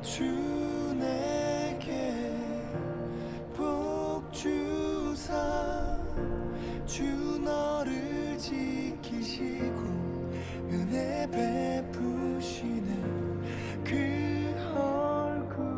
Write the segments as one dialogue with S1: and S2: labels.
S1: 주 내게 복 주사 주 너를 지키시고 은혜 베푸시네 그 얼굴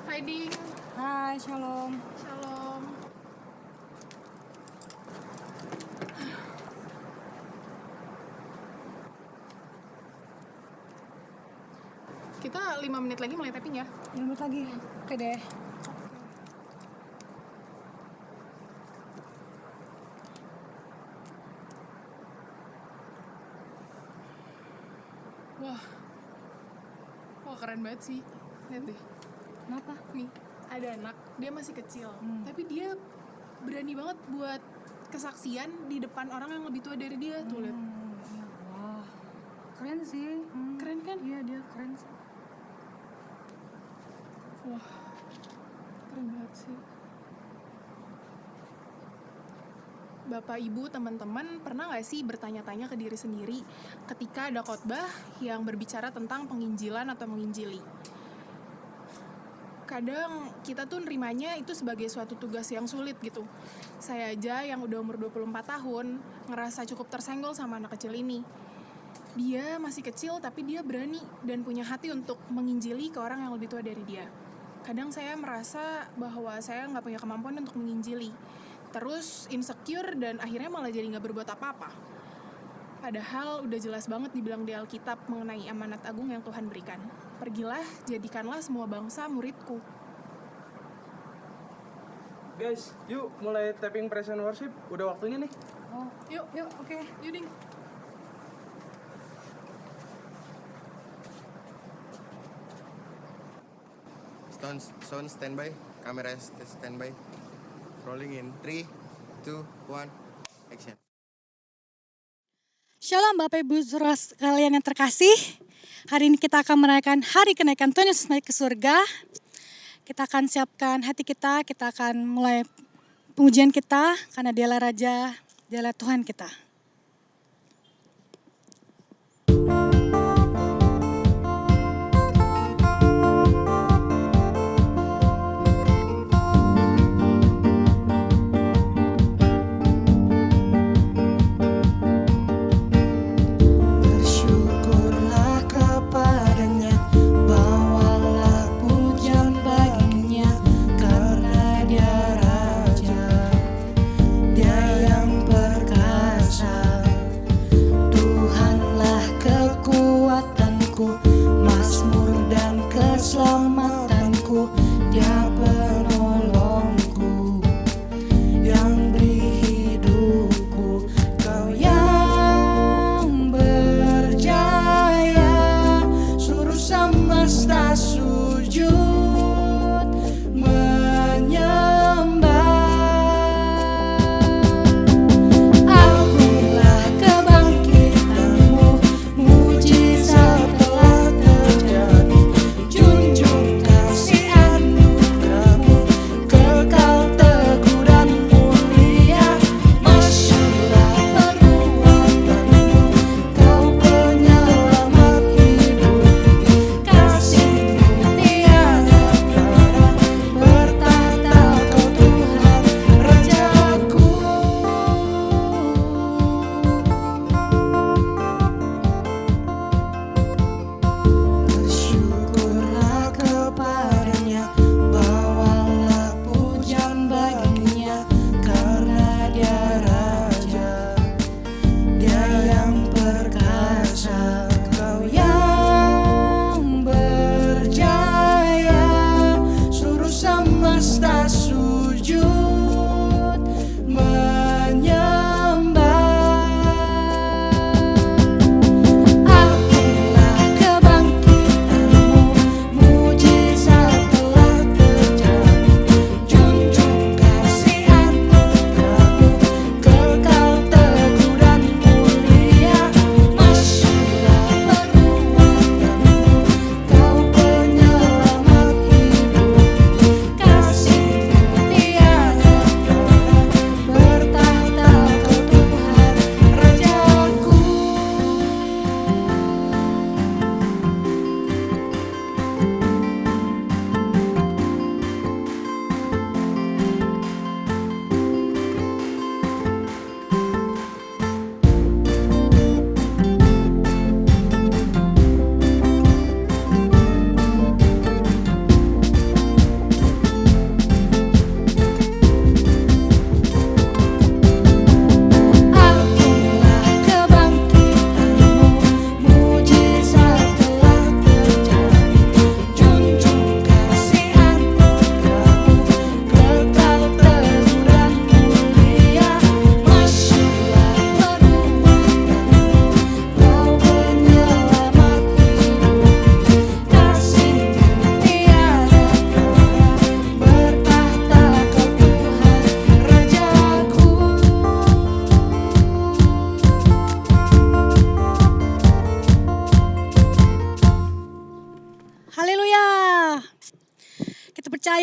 S2: Hai Ding.
S3: Hai, Shalom.
S2: Shalom. Kita 5 menit lagi mulai tapping ya.
S3: 5 menit lagi. Oke deh.
S2: Wah. Wah, keren banget sih. Lihat deh.
S3: Kenapa?
S2: Nih, ada anak, dia masih kecil. Tapi dia berani banget buat kesaksian di depan orang yang lebih tua dari dia. Tuh, lihat.
S3: Iya. Wah, keren sih.
S2: Keren kan?
S3: Iya, dia keren sih.
S2: Wah, keren banget sih. Bapak, Ibu, teman-teman, pernah nggak sih bertanya-tanya ke diri sendiri ketika ada khotbah yang berbicara tentang penginjilan atau menginjili? Kadang kita tuh nerimanya itu sebagai suatu tugas yang sulit gitu. Saya aja yang udah umur 24 tahun ngerasa cukup tersenggol sama anak kecil ini. Dia masih kecil tapi dia berani dan punya hati untuk menginjili ke orang yang lebih tua dari dia. Kadang saya merasa bahwa saya nggak punya kemampuan untuk menginjili. Terus insecure dan akhirnya malah jadi nggak berbuat apa-apa. Padahal udah jelas banget dibilang di Alkitab mengenai amanat agung yang Tuhan berikan. Pergilah, jadikanlah semua bangsa muridku.
S4: Guys, yuk mulai tapping praise and worship. Udah waktunya nih.
S3: Oh,
S2: Yuk,
S3: oke.
S2: yuk Ding.
S5: Sound standby, kamera standby. Rolling in 3, 2, 1, action.
S3: Shalom Bapak Ibu Saudara sekalian yang terkasih. Hari ini kita akan merayakan hari kenaikan Tuhan Yesus naik ke surga. Kita akan siapkan hati kita akan mulai pengujian kita karena Dialah Raja, Dialah Tuhan kita.
S1: Bersyukurlah kepadanya, bawalah pujian baginya, karena dia Raja, dia yang perkasa.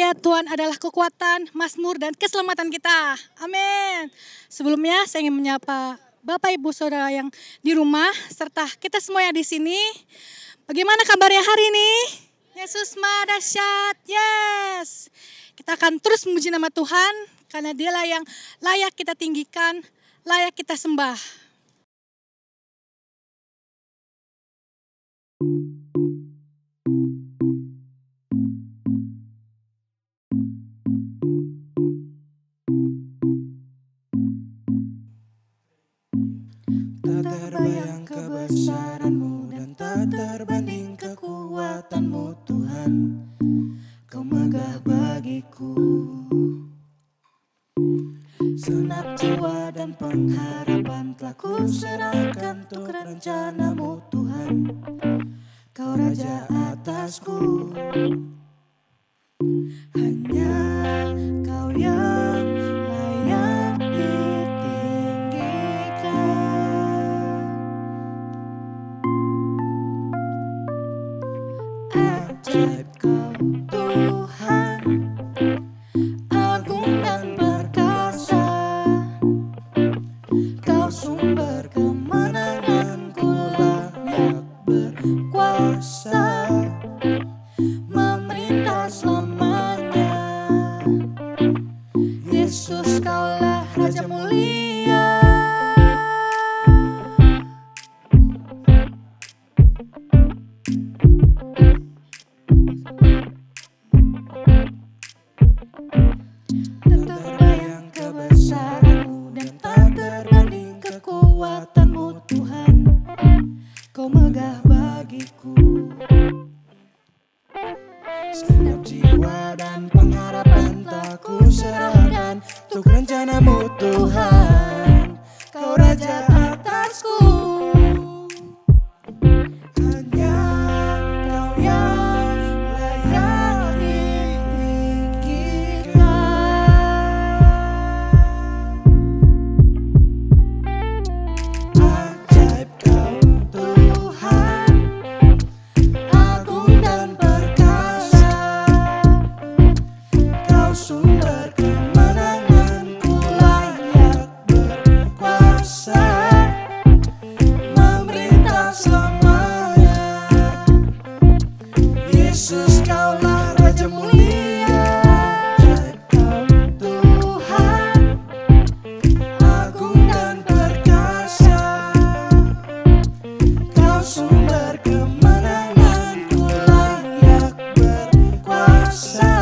S3: percaya Tuhan adalah kekuatan, mazmur, dan keselamatan kita. Amin. Sebelumnya saya ingin menyapa Bapak Ibu Saudara yang di rumah serta kita semua yang di sini. Bagaimana kabarnya hari ini? Yesus Maha Dahsyat. Yes. Kita akan terus memuji nama Tuhan karena Dialah yang layak kita tinggikan, layak kita sembah.
S1: Tak terbayang kebesaran-Mu dan tak terbanding kekuatan-Mu Tuhan. Kau megah bagiku. Senap jiwa dan pengharapan telah ku serahkan untuk rencana-Mu Tuhan. Kau Raja atasku. Hanya Kau yang layak ditinggikan. Ajaib Kau Tuhan, agung dan perkasa. Kau sumber kemenanganku, layak berkuasa, memerintah selamanya. Yesus Kaulah Raja mulia. Tak terbayang kebesaran-Mu dan tak terbanding kekuatan-Mu Tuhan. Kau megah bagiku. Segenap jiwa dan pengharapan tak ku serahkan untuk rencana-Mu Tuhan. Kau Raja atasku. Hanya Kau yang layak ditinggikan. Ajaib Kau Tuhan, agung dan perkasa. Kau sumber kemenanganku, layak berkuasa, memerintah selamanya. Yesus Kaulah Raja mulia. Ajaib Kau Tuhan, agung dan perkasa. Kau sumber kemenanganku, layak berkuasa,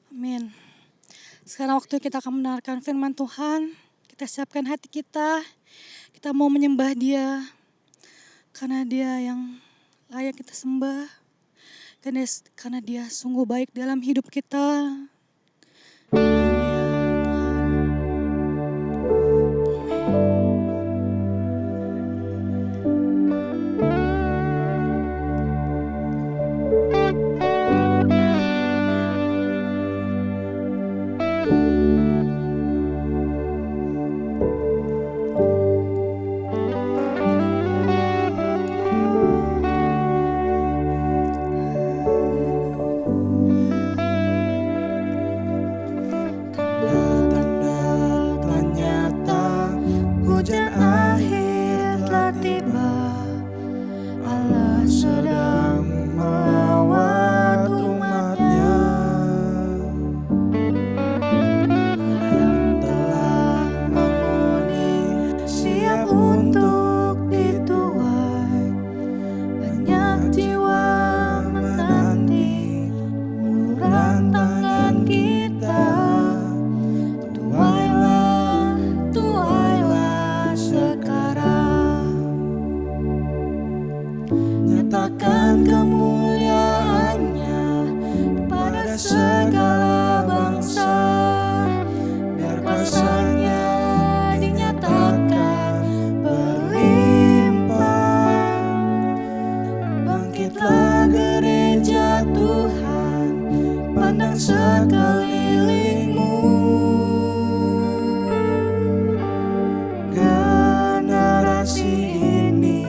S3: Amin. Sekarang waktu kita akan mendengarkan firman Tuhan. Kita siapkan hati kita. Kita mau menyembah Dia. Karena Dia yang layak kita sembah. Karena Dia sungguh baik dalam hidup kita.
S1: Tanda-tanda telah nyata, hujan akhir telah tiba. Allah sedang melawat umatnya. Ladang telah menguning, siap untuk dituai. Banyak jiwa menanti uluran tangan kita. Tuailah, tuailah sekarang. Nyatakan kemuliaan-Nya pada segala bangsa. Biar kuasa-Nya dinyatakan berlimpah. Bangkitlah gereja Tuhan, pandang sekelilingmu. Generasi ini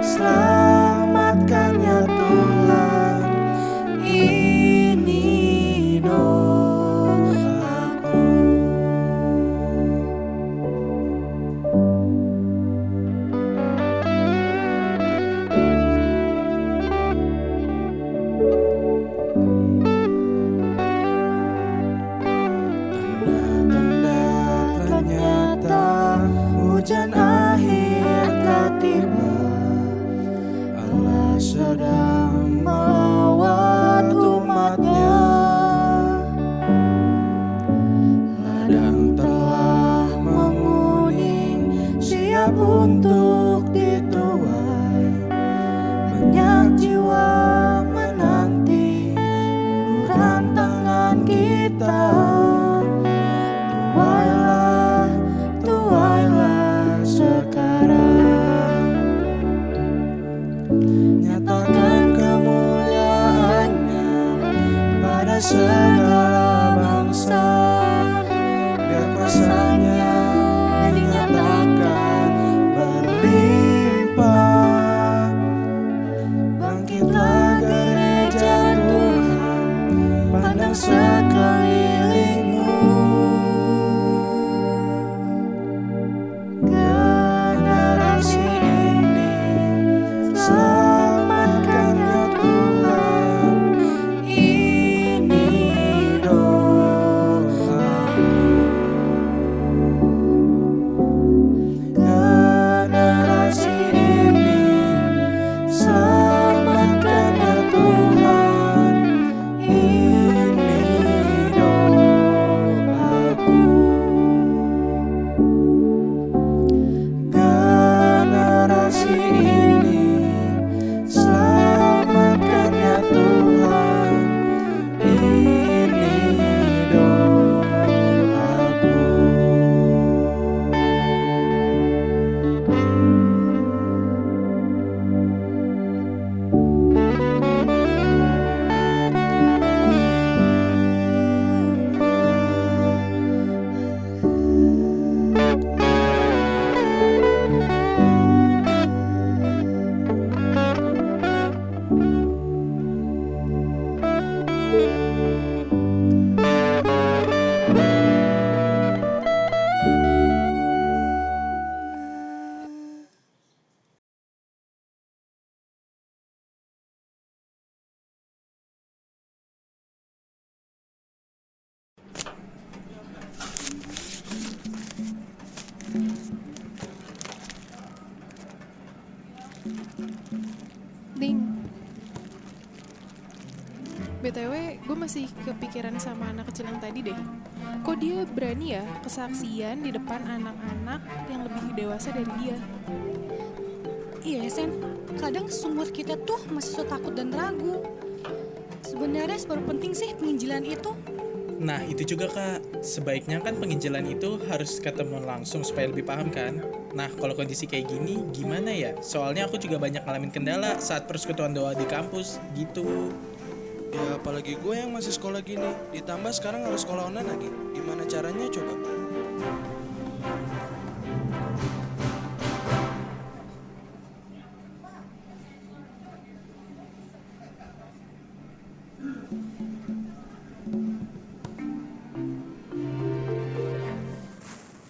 S1: selamatkan ya Tuhan. Ini doaku. Tanda-tanda telah nyata, hujan akhir telah tiba. Allah sedang melawat umat-Nya. Ladang telah menguning, siap untuk dituai. Banyak jiwa menanti uluran tangan kita. Tuailah, tuailah sekarang. Nyatakan kemuliaan-Nya pada segala bangsa. Biar kuasa-Nya dinyatakan berlimpah. Bangkitlah gereja Tuhan, pandang sekelilingmu. Generasi ini selamatkan ya Tuhan. Ini doaku. Generasi ini selamatkan ya Tuhan. Ini doaku. Generasi ini selamatkan ya Tuhan. Ini doaku.
S2: Ding. BTW, gue masih kepikiran sama anak kecil yang tadi deh. Kok dia berani ya kesaksian di depan anak-anak yang lebih dewasa dari dia?
S3: Iya Sen, kadang semua kita tuh masih suka takut dan ragu. Sebenarnya seberapa penting sih penginjilan itu?
S6: Nah itu juga Kak, sebaiknya kan penginjilan itu harus ketemu langsung supaya lebih paham kan. Nah kalau kondisi kayak gini gimana ya? Soalnya aku juga banyak ngalamin kendala saat persekutuan doa di kampus gitu.
S1: Ya apalagi gue yang masih sekolah gini, ditambah sekarang harus sekolah online lagi. Gimana caranya coba?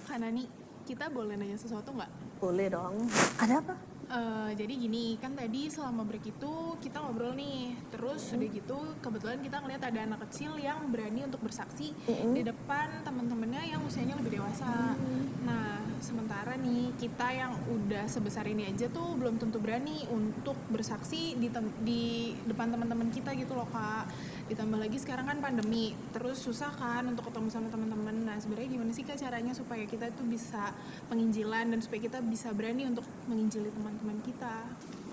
S2: Kak Nani, kita boleh nanya sesuatu nggak?
S7: Boleh dong. Ada apa?
S2: Jadi gini, kan tadi selama break itu kita ngobrol nih. Terus udah gitu kebetulan kita ngeliat ada anak kecil yang berani untuk bersaksi di depan teman-temannya yang usianya lebih dewasa. Nah, sementara nih kita yang udah sebesar ini aja tuh belum tentu berani untuk bersaksi di depan teman-teman kita gitu loh Kak. Ditambah lagi sekarang kan pandemi, terus susah kan untuk ketemu sama teman-teman. Nah, sebenarnya gimana sih Kak caranya supaya kita tuh bisa penginjilan dan supaya kita bisa berani untuk menginjili teman-teman kita?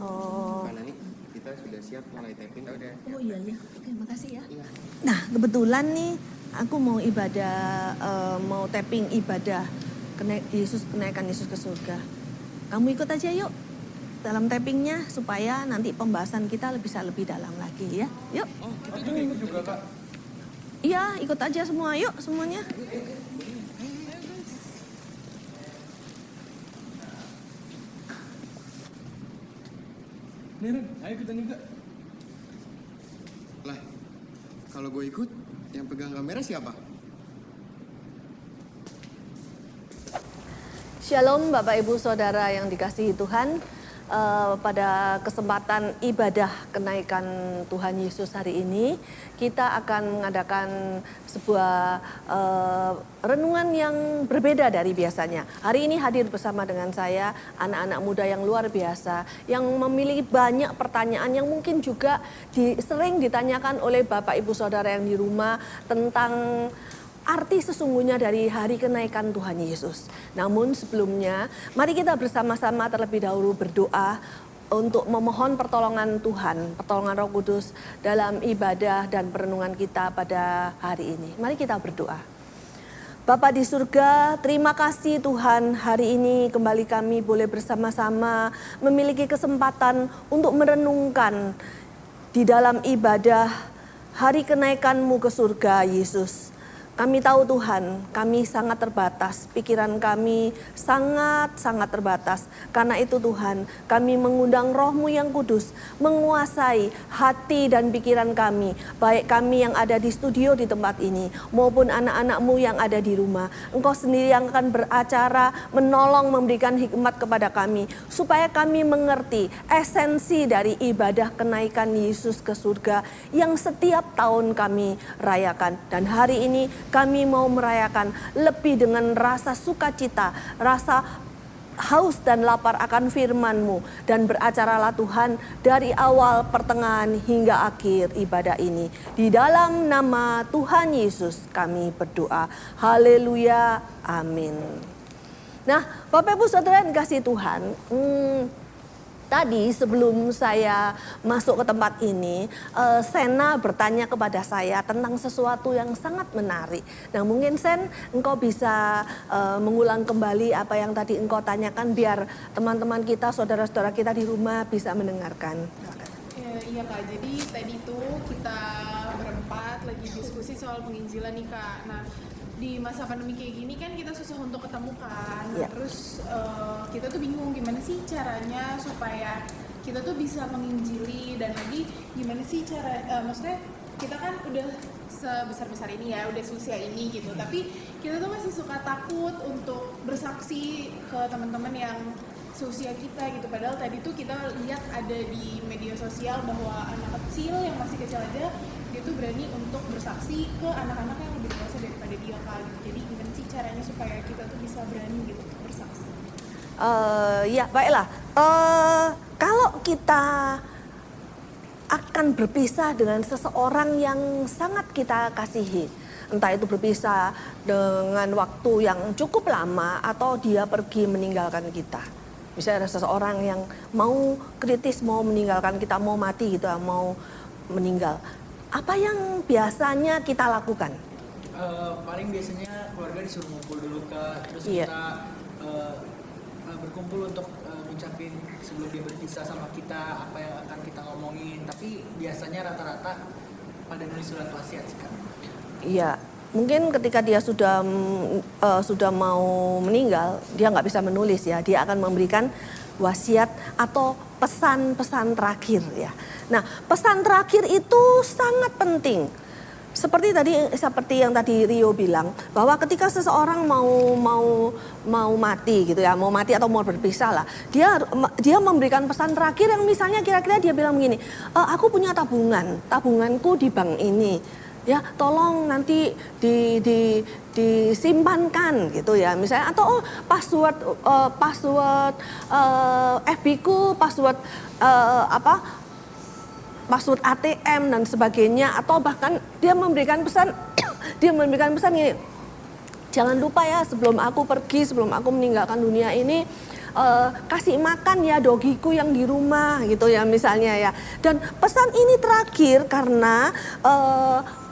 S7: Oh.
S5: Mbak Nani, kita sudah siap mulai tapping. Udah.
S7: Oh iya ya. Oke, makasih ya.
S5: Iya.
S7: Nah, kebetulan nih aku mau ibadah mau tapping ibadah kenaikan Yesus ke surga. Kamu ikut aja yuk dalam tappingnya supaya nanti pembahasan kita bisa lebih dalam lagi ya. Yuk.
S4: Oh, kita juga ikut juga, Kak.
S7: Iya, ikut aja semua. Yuk semuanya.
S4: Nih Ren, ayo kita juga.
S5: Lah, kalau gue ikut, yang pegang kamera siapa?
S7: Shalom Bapak Ibu Saudara yang dikasihi Tuhan. Pada kesempatan ibadah kenaikan Tuhan Yesus hari ini, kita akan mengadakan sebuah renungan yang berbeda dari biasanya. Hari ini hadir bersama dengan saya anak-anak muda yang luar biasa, yang memiliki banyak pertanyaan yang mungkin juga sering ditanyakan oleh Bapak Ibu Saudara yang di rumah tentang arti sesungguhnya dari hari kenaikan Tuhan Yesus. Namun sebelumnya, mari kita bersama-sama terlebih dahulu berdoa untuk memohon pertolongan Tuhan, pertolongan Roh Kudus dalam ibadah dan perenungan kita pada hari ini. Mari kita berdoa. Bapa di surga, terima kasih Tuhan, hari ini kembali kami boleh bersama-sama memiliki kesempatan untuk merenungkan di dalam ibadah hari kenaikan-Mu ke surga Yesus. Kami tahu Tuhan, kami sangat terbatas, pikiran kami sangat-sangat terbatas. Karena itu Tuhan, kami mengundang Roh-Mu yang kudus, menguasai hati dan pikiran kami. Baik kami yang ada di studio di tempat ini, maupun anak-anak-Mu yang ada di rumah. Engkau sendiri yang akan beracara, menolong, memberikan hikmat kepada kami. Supaya kami mengerti esensi dari ibadah kenaikan Yesus ke surga yang setiap tahun kami rayakan. Dan hari ini kami mau merayakan lebih dengan rasa sukacita, rasa haus dan lapar akan firman-Mu. Dan beracaralah Tuhan dari awal, pertengahan hingga akhir ibadah ini. Di dalam nama Tuhan Yesus kami berdoa. Haleluya, amin. Nah, Bapak Ibu Saudara yang dikasihi Tuhan, tadi sebelum saya masuk ke tempat ini, Sena bertanya kepada saya tentang sesuatu yang sangat menarik. Nah mungkin Sen, engkau bisa mengulang kembali apa yang tadi engkau tanyakan biar teman-teman kita, saudara-saudara kita di rumah bisa mendengarkan.
S2: Iya Kak, jadi tadi tuh kita berempat lagi diskusi soal penginjilan nih Kak. Nah di masa pandemi kayak gini kan kita susah untuk ketemu kan. Nah, terus kita tuh bingung gimana sih caranya supaya kita tuh bisa menginjili, dan lagi gimana sih cara maksudnya kita kan udah sebesar-besar ini ya, udah seusia ini gitu, tapi kita tuh masih suka takut untuk bersaksi ke teman-teman yang seusia kita gitu. Padahal tadi tuh kita lihat ada di media sosial bahwa anak kecil yang masih kecil aja dia tuh berani untuk bersaksi ke anak-anak yang lebih dewasa daripada dia kan. Jadi gimana sih caranya supaya kita tuh bisa berani gitu bersaksi?
S7: Ya baiklah, kalau kita akan berpisah dengan seseorang yang sangat kita kasihi. Entah itu berpisah dengan waktu yang cukup lama atau dia pergi meninggalkan kita. Misalnya ada seseorang yang mau kritis, mau meninggalkan kita, mau mati gitu, mau meninggal. Apa yang biasanya kita lakukan?
S8: Paling biasanya keluarga disuruh ngumpul dulu terus
S7: Iya.
S8: kita berkumpul untuk ngucapin sebelum dia berpisah sama kita apa yang akan kita ngomongin. Tapi biasanya rata-rata pada nulis surat wasiat sih Kak.
S7: Iya, mungkin ketika dia sudah mau meninggal, dia nggak bisa menulis ya. Dia akan memberikan wasiat atau pesan-pesan terakhir ya. Nah, pesan terakhir itu sangat penting. Seperti yang tadi Rio bilang, bahwa ketika seseorang mau mati gitu ya, mau mati atau mau berpisah lah, dia memberikan pesan terakhir yang misalnya kira-kira dia bilang begini, aku punya tabunganku di bank ini, ya tolong nanti disimpankan gitu ya, misalnya, atau password FB-ku, password password ATM dan sebagainya, atau bahkan dia memberikan pesan gini, jangan lupa ya sebelum aku pergi, sebelum aku meninggalkan dunia ini, kasih makan ya dogiku yang di rumah gitu ya misalnya ya. Dan pesan ini terakhir karena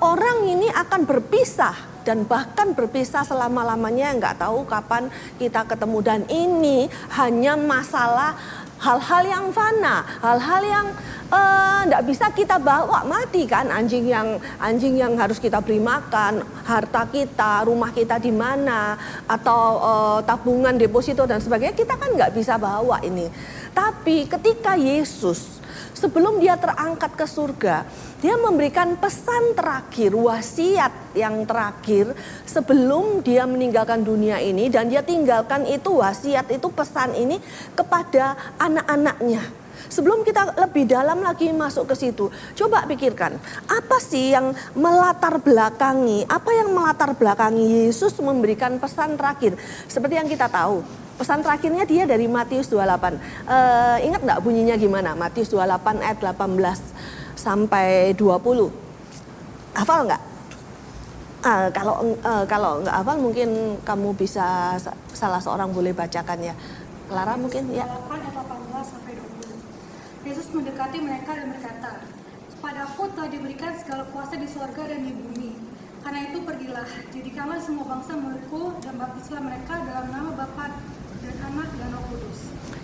S7: orang ini akan berpisah dan bahkan berpisah selama-lamanya, nggak tahu kapan kita ketemu, dan ini hanya masalah hal-hal yang fana, hal-hal yang nggak bisa kita bawa, mati kan, anjing yang harus kita beri makan, harta kita, rumah kita di mana, atau tabungan deposito dan sebagainya, kita kan nggak bisa bawa ini. Tapi ketika Yesus sebelum dia terangkat ke surga, dia memberikan pesan terakhir, wasiat yang terakhir sebelum dia meninggalkan dunia ini, dan dia tinggalkan itu wasiat itu, pesan ini kepada anak-anaknya. Sebelum kita lebih dalam lagi masuk ke situ, coba pikirkan, apa sih yang melatar belakangi Yesus memberikan pesan terakhir? Seperti yang kita tahu, pesan terakhirnya dia dari Matius 28. Ingat nggak bunyinya gimana? Matius 28 ayat 18 sampai 20. Hafal nggak? Kalau nggak hafal mungkin kamu bisa, salah seorang boleh bacakan ya. Clara mungkin ya.
S3: 8 ayat 18 sampai 20. Yesus mendekati mereka dan berkata, "Padaku telah diberikan segala kuasa di sorga dan di bumi. Karena itu pergilah, jadikanlah semua bangsa muridku dan baptislah mereka dalam nama Bapa dan Anak dan Roh Kudus.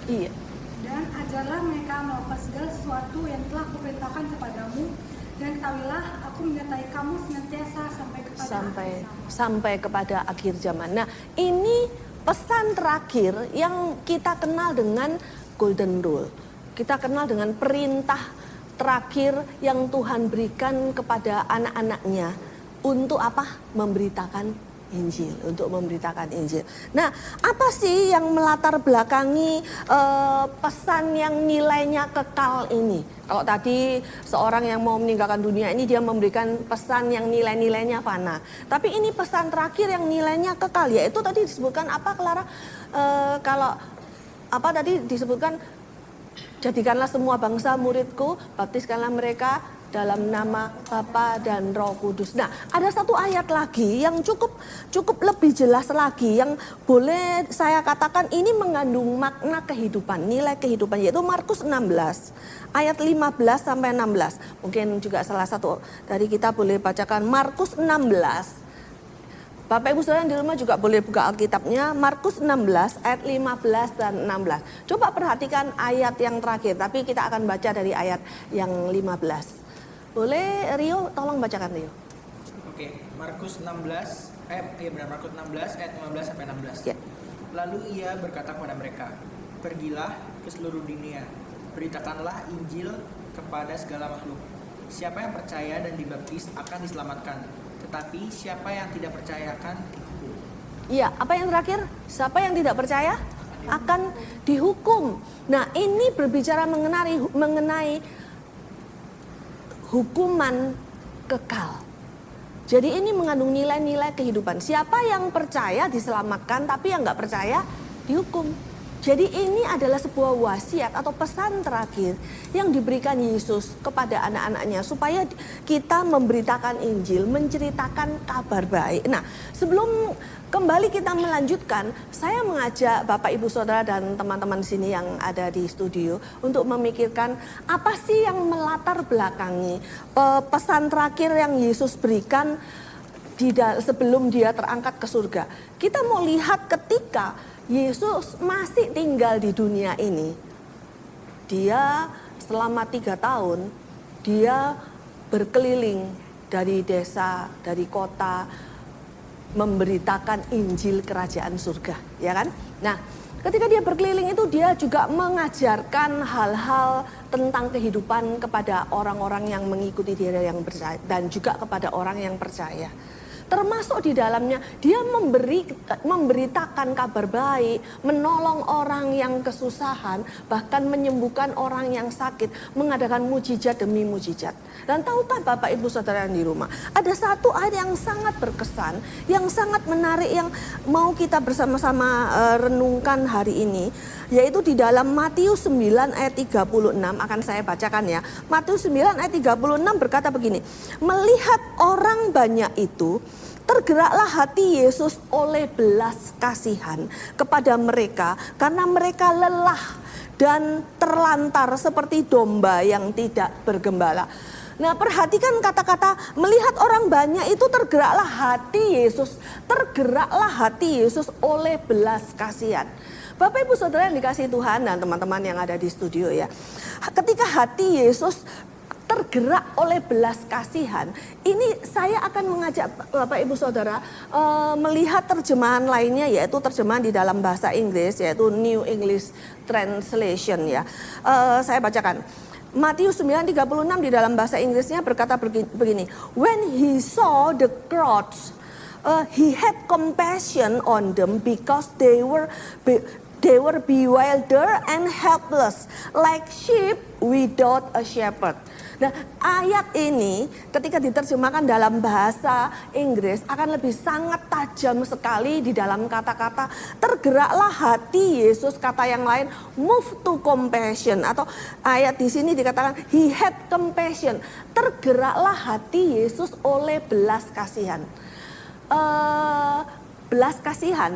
S7: Iya.
S3: Dan ajarlah mereka melakukan segala sesuatu yang telah kuperintahkan kepadamu, dan ketahuilah aku menyertai kamu senantiasa
S7: sampai kepada akhir zaman." Nah, ini pesan terakhir yang kita kenal dengan golden rule. Kita kenal dengan perintah terakhir yang Tuhan berikan kepada anak-anaknya untuk apa? Memberitakan Injil. Nah, apa sih yang melatar belakangi pesan yang nilainya kekal ini? Kalau tadi seorang yang mau meninggalkan dunia ini, dia memberikan pesan yang nilai-nilainya fana. Tapi ini pesan terakhir yang nilainya kekal, yaitu tadi disebutkan apa, Clara? Kalau apa tadi disebutkan, jadikanlah semua bangsa muridku, baptiskanlah mereka dalam nama Bapa dan Roh Kudus. Nah, ada satu ayat lagi yang cukup lebih jelas lagi, yang boleh saya katakan ini mengandung makna kehidupan, nilai kehidupan, yaitu Markus 16 ayat 15 sampai 16. Mungkin juga salah satu dari kita boleh bacakan Markus 16. Bapak Ibu Saudara yang di rumah juga boleh buka Alkitabnya, Markus 16 ayat 15 dan 16. Coba perhatikan ayat yang terakhir, tapi kita akan baca dari ayat yang 15. Boleh Rio, tolong bacakan Rio.
S8: Oke, Markus 16 Markus 16 ayat 15 sampai 16.
S7: Ya.
S8: Lalu ia berkata kepada mereka, "Pergilah ke seluruh dunia, beritakanlah Injil kepada segala makhluk. Siapa yang percaya dan dibaptis akan diselamatkan, tetapi siapa yang tidak percaya akan dihukum."
S7: Iya, apa yang terakhir? Siapa yang tidak percaya akan dihukum. Nah, ini berbicara mengenai hukuman kekal. Jadi ini mengandung nilai-nilai kehidupan. Siapa yang percaya diselamatkan, tapi yang nggak percaya dihukum. Jadi ini adalah sebuah wasiat atau pesan terakhir yang diberikan Yesus kepada anak-anaknya supaya kita memberitakan Injil, menceritakan kabar baik. Nah, sebelum kembali kita melanjutkan, saya mengajak Bapak Ibu Saudara dan teman-teman di sini yang ada di studio untuk memikirkan apa sih yang melatar belakangi pesan terakhir yang Yesus berikan sebelum dia terangkat ke surga. Kita mau lihat ketika Yesus masih tinggal di dunia ini. Dia selama 3 tahun, dia berkeliling dari desa, dari kota, memberitakan Injil kerajaan surga, ya kan? Nah, ketika dia berkeliling itu dia juga mengajarkan hal-hal tentang kehidupan kepada orang-orang yang mengikuti dia yang percaya dan juga kepada orang yang percaya. Termasuk di dalamnya dia memberitakan kabar baik, menolong orang yang kesusahan, bahkan menyembuhkan orang yang sakit, mengadakan mujizat demi mujizat. Dan tahukah Bapak Ibu Saudara yang di rumah, ada satu ayat yang sangat berkesan, yang sangat menarik yang mau kita bersama-sama renungkan hari ini, yaitu di dalam Matius 9 ayat 36, akan saya bacakan ya. Matius 9 ayat 36 berkata begini, melihat orang banyak itu, tergeraklah hati Yesus oleh belas kasihan kepada mereka karena mereka lelah dan terlantar seperti domba yang tidak bergembala. Nah, perhatikan kata-kata melihat orang banyak itu tergeraklah hati Yesus. Tergeraklah hati Yesus oleh belas kasihan. Bapak Ibu Saudara yang dikasihi Tuhan dan teman-teman yang ada di studio ya. Ketika hati Yesus tergerak oleh belas kasihan, ini saya akan mengajak Bapak Ibu Saudara melihat terjemahan lainnya, yaitu terjemahan di dalam bahasa Inggris, yaitu New English Translation ya. Saya bacakan. Matius 9:36 di dalam bahasa Inggrisnya berkata begini. When he saw the crowds, he had compassion on them because they were bewildered and helpless, like sheep without a shepherd. Nah, ayat ini ketika diterjemahkan dalam bahasa Inggris akan lebih sangat tajam sekali di dalam kata-kata tergeraklah hati Yesus, kata yang lain move to compassion, atau ayat di sini dikatakan he had compassion, tergeraklah hati Yesus oleh belas kasihan. Belas kasihan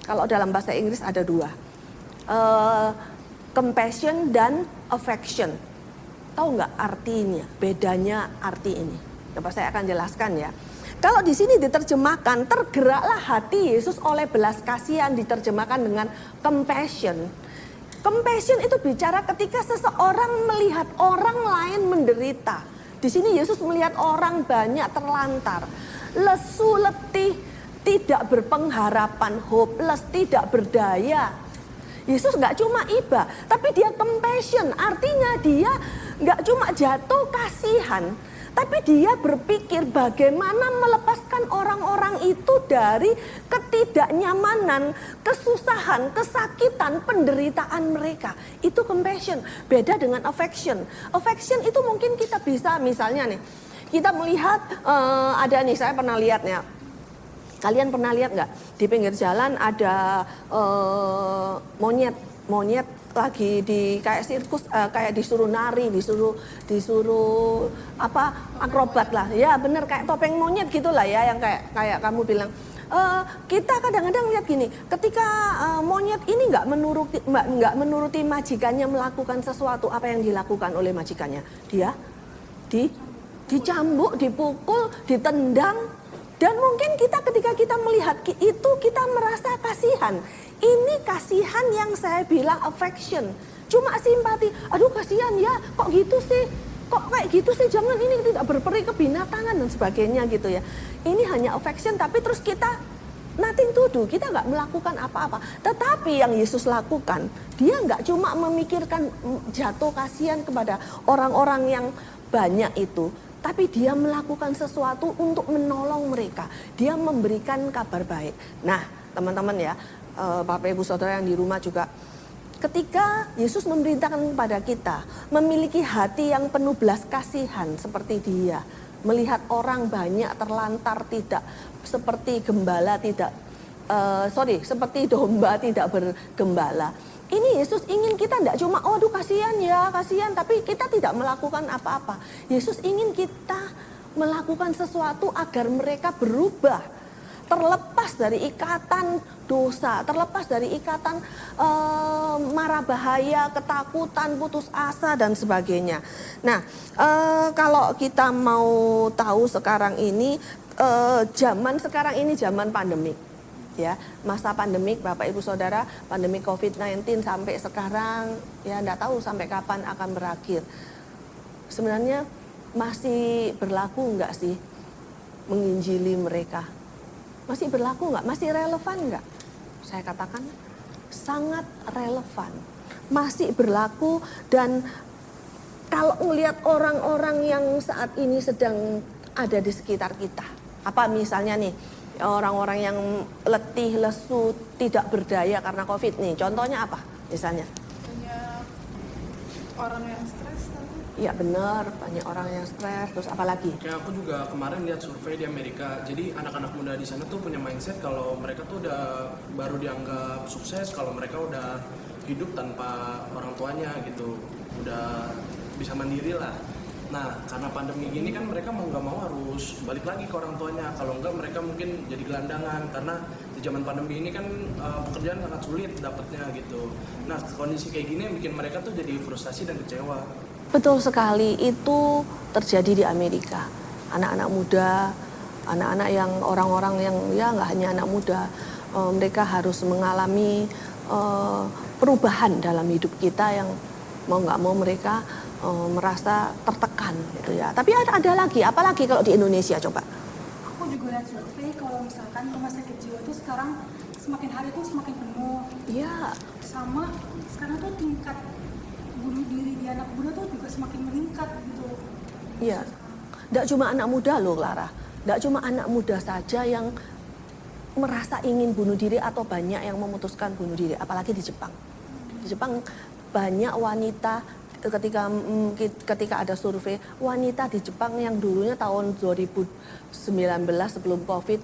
S7: kalau dalam bahasa Inggris ada 2. Compassion dan affection. Tahu nggak artinya? Bedanya arti ini. Coba saya akan jelaskan ya. Kalau di sini diterjemahkan tergeraklah hati Yesus oleh belas kasihan, diterjemahkan dengan compassion. Compassion itu bicara ketika seseorang melihat orang lain menderita. Di sini Yesus melihat orang banyak terlantar, lesu, letih, tidak berpengharapan, hopeless, tidak berdaya. Yesus nggak cuma iba, tapi dia compassion, artinya dia nggak cuma jatuh kasihan, tapi dia berpikir bagaimana melepaskan orang-orang itu dari ketidaknyamanan, kesusahan, kesakitan, penderitaan mereka. Itu compassion, beda dengan affection. Affection itu mungkin kita bisa, misalnya nih, kita melihat ada nih, saya pernah lihat ya. Kalian pernah lihat nggak di pinggir jalan ada monyet lagi di kayak sirkus, kayak disuruh nari, disuruh apa akrobat lah, ya bener kayak topeng monyet gitulah ya, yang kayak kamu bilang. Kita kadang-kadang lihat gini, ketika monyet ini nggak menuruti majikannya melakukan sesuatu, apa yang dilakukan oleh majikannya? Dia dicambuk, dipukul, ditendang. Dan mungkin ketika kita melihat itu kita merasa kasihan. Ini kasihan yang saya bilang affection. Cuma simpati. Aduh kasihan ya, kok gitu sih? Kok kayak gitu sih? Jangan, ini tidak berperi kebinatangan dan sebagainya gitu ya. Ini hanya affection, tapi terus kita nothing to do, kita nggak melakukan apa-apa. Tetapi yang Yesus lakukan, dia nggak cuma memikirkan jatuh kasihan kepada orang-orang yang banyak itu, tapi dia melakukan sesuatu untuk menolong mereka. Dia memberikan kabar baik. Nah, teman-teman ya, Bapak Ibu Saudara yang di rumah juga, ketika Yesus memerintahkan kepada kita memiliki hati yang penuh belas kasihan seperti dia, melihat orang banyak terlantar, tidak seperti gembala, seperti domba tidak bergembala. Ini Yesus ingin kita tidak cuma, aduh kasihan ya, kasihan, tapi kita tidak melakukan apa-apa. Yesus ingin kita melakukan sesuatu agar mereka berubah, terlepas dari ikatan dosa, terlepas dari ikatan mara bahaya, ketakutan, putus asa dan sebagainya. Nah, kalau kita mau tahu sekarang ini, zaman sekarang ini zaman pandemik. Ya, masa pandemik Bapak Ibu Saudara, pandemik COVID-19 sampai sekarang ya enggak tahu sampai kapan akan berakhir. Sebenarnya masih berlaku enggak sih menginjili mereka? Masih berlaku enggak? Masih relevan enggak? Saya katakan sangat relevan. Masih berlaku, dan kalau melihat orang-orang yang saat ini sedang ada di sekitar kita. Apa misalnya nih? Orang-orang yang letih, lesu, tidak berdaya karena COVID nih. Contohnya apa misalnya?
S2: Banyak orang yang stres tadi.
S7: Iya benar, banyak orang yang stres. Terus apa lagi?
S1: Kayak aku juga kemarin lihat survei di Amerika. Jadi anak-anak muda di sana tuh punya mindset kalau mereka tuh udah baru dianggap sukses kalau mereka udah hidup tanpa orang tuanya gitu. Udah bisa mandiri lah. Nah, karena pandemi gini kan mereka mau nggak mau harus balik lagi ke orang tuanya. Kalau enggak mereka mungkin jadi gelandangan karena di zaman pandemi ini kan pekerjaan sangat sulit dapatnya gitu. Nah, kondisi kayak gini yang bikin mereka tuh jadi frustasi dan kecewa.
S7: Betul sekali, itu terjadi di Amerika. Anak-anak muda, anak-anak yang orang-orang yang ya nggak hanya anak muda, mereka harus mengalami perubahan dalam hidup kita yang mau nggak mau mereka merasa tertekan gitu ya. Tapi ada lagi, apalagi kalau di Indonesia coba?
S3: Aku juga lihat survei kalau misalkan rumah sakit jiwa itu sekarang semakin hari tuh semakin penuh.
S7: Iya.
S3: Sama sekarang tuh tingkat bunuh diri di anak muda tuh juga semakin meningkat gitu.
S7: Iya. Nggak cuma anak muda loh Clara. Nggak cuma anak muda saja yang merasa ingin bunuh diri atau banyak yang memutuskan bunuh diri. Apalagi di Jepang. Di Jepang banyak wanita, ketika ada survei, wanita di Jepang yang dulunya tahun 2019 sebelum COVID,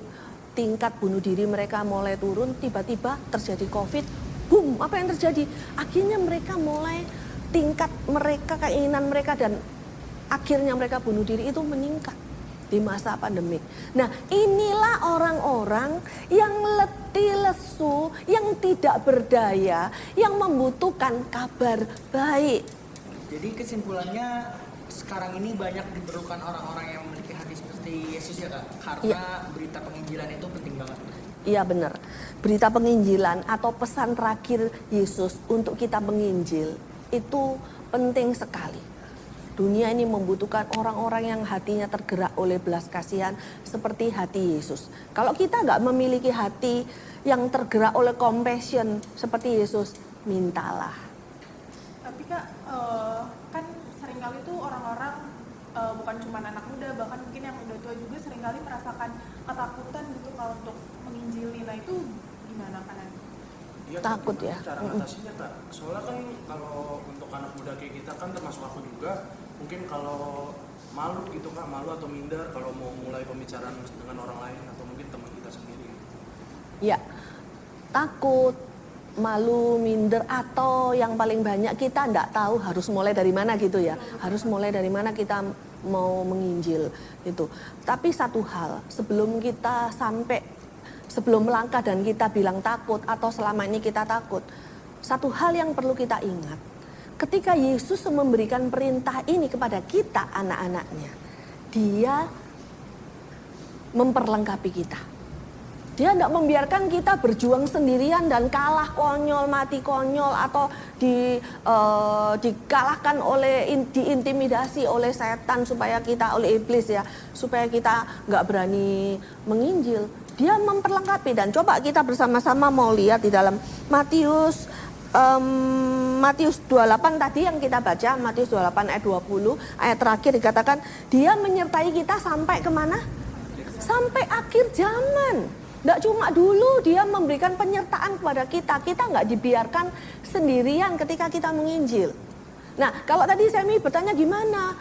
S7: tingkat bunuh diri mereka mulai turun, tiba-tiba terjadi COVID, boom, apa yang terjadi? Akhirnya mereka mulai, tingkat mereka, keinginan mereka dan akhirnya mereka bunuh diri itu meningkat di masa pandemik. Nah, inilah orang-orang yang letih, lesu, yang tidak berdaya, yang membutuhkan kabar baik.
S8: Jadi kesimpulannya sekarang ini banyak diperlukan orang-orang yang memiliki hati seperti Yesus ya Kak? Karena berita penginjilan itu penting banget.
S7: Iya benar. Berita penginjilan atau pesan terakhir Yesus untuk kita menginjil itu penting sekali. Dunia ini membutuhkan orang-orang yang hatinya tergerak oleh belas kasihan seperti hati Yesus. Kalau kita nggak memiliki hati yang tergerak oleh compassion seperti Yesus, mintalah.
S2: Tapi Kak, kan seringkali tuh orang-orang bukan cuma anak muda, bahkan mungkin yang udah tua juga seringkali merasakan ketakutan gitu kalau untuk menginjili. Nah itu gimana kan?
S1: Iya,
S7: Takut ya.
S1: Cara mengatasinya Kak. Soalnya kan kalau untuk anak muda kayak kita kan termasuk aku juga, mungkin kalau malu gitu Kak, malu atau minder kalau mau mulai pembicaraan dengan orang lain atau mungkin teman kita sendiri.
S7: Ya, takut, malu, minder, atau yang paling banyak kita enggak tahu harus mulai dari mana gitu ya. Harus mulai dari mana kita mau menginjil gitu. Tapi satu hal, sebelum melangkah dan kita bilang takut atau selama ini kita takut, satu hal yang perlu kita ingat. Ketika Yesus memberikan perintah ini kepada kita anak-anaknya, Dia memperlengkapi kita. Dia tidak membiarkan kita berjuang sendirian dan kalah konyol, mati konyol, atau dikalahkan diintimidasi oleh setan oleh iblis ya, supaya kita nggak berani menginjil. Dia memperlengkapi, dan coba kita bersama-sama mau lihat di dalam Matius 28 tadi yang kita baca, Matius 28 ayat 20, ayat terakhir dikatakan Dia menyertai kita sampai kemana? Sampai akhir zaman. Nggak cuma dulu Dia memberikan penyertaan kepada kita nggak dibiarkan sendirian ketika kita menginjil. Nah, kalau tadi Semi bertanya gimana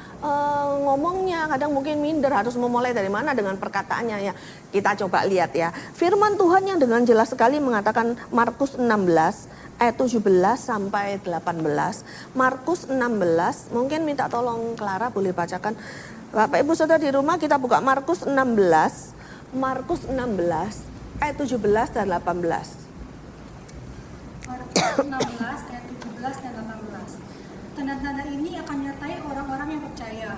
S7: ngomongnya, kadang mungkin minder, harus memulai dari mana dengan perkataannya ya. Kita coba lihat ya. Firman Tuhan yang dengan jelas sekali mengatakan Markus 16 ayat 17 sampai 18, Markus 16, mungkin minta tolong Clara boleh bacakan. Bapak Ibu Saudara di rumah kita buka Markus 16 ayat 17 dan 18.
S3: Markus 16 ayat 17 dan 18. Tanda-tanda ini akan menyertai orang-orang yang percaya.